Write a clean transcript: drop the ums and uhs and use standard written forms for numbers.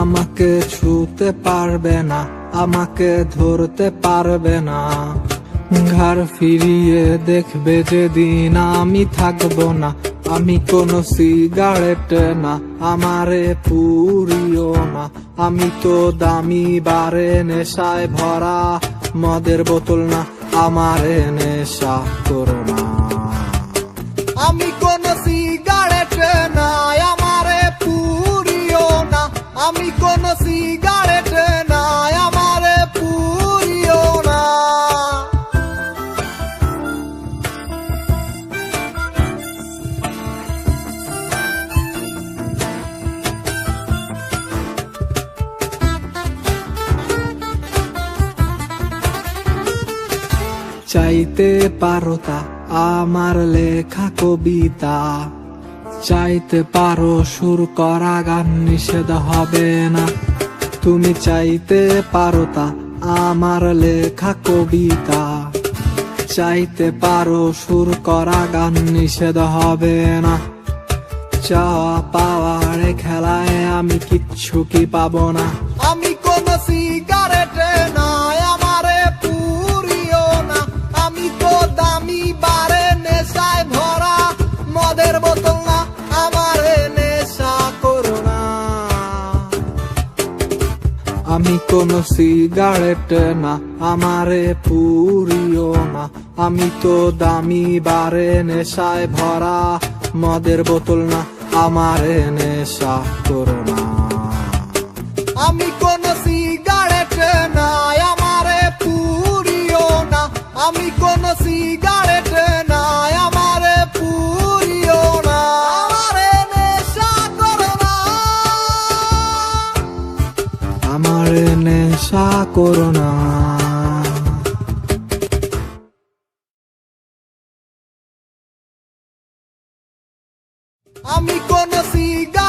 আমাকে ছুতে পারবে না, আমাকে ধরতে পারবে না। ঘাড় ফিরিয়ে দেখবে যেদিন আমি থাকবো না। আমি কোনো সিগারেট না, আমারে পুরিও না। আমি তো দামি বারে নেশায় ভরা মদের বোতল না, আমারে নেশা করো না। আমি কোন সিগারেট না, আমারে পুরিও না। আমি কোন সিগারেট না, আমারে পুরিও না। চাইতে পারো তা আমার লেখা কবিতা, চাইতে পারো সুর করা গান, নিষেধ হবে না। তুমি চাইতে পারো তা আমার লেখা কবিতা, চাইতে পারো সুর করা গান, নিষেধ হবে না। চাওয়া পাওয়ার খেলায় আমি কিচ্ছু কি পাবো না। আমি কোন সিগারেট না, আমারে পুরিও না। আমি তো দামি বারে নেশায় ভরা মদের বোতল না, আমারে নেশা করো না। আমি কোন সিগারেট না, আমারে পুরিও না। আমি তো দামি বারে নেশায় ভরা মদের বোতল না, আমারে নেশা করো না। আমি কোন সিগারেট না, আমারে পুরিও না। আমি কোন সিগারেট না, আমারে পুরিও না। আমারে নেশা করো না, আমারে নেশা করো না। আমি কোন সিগারেট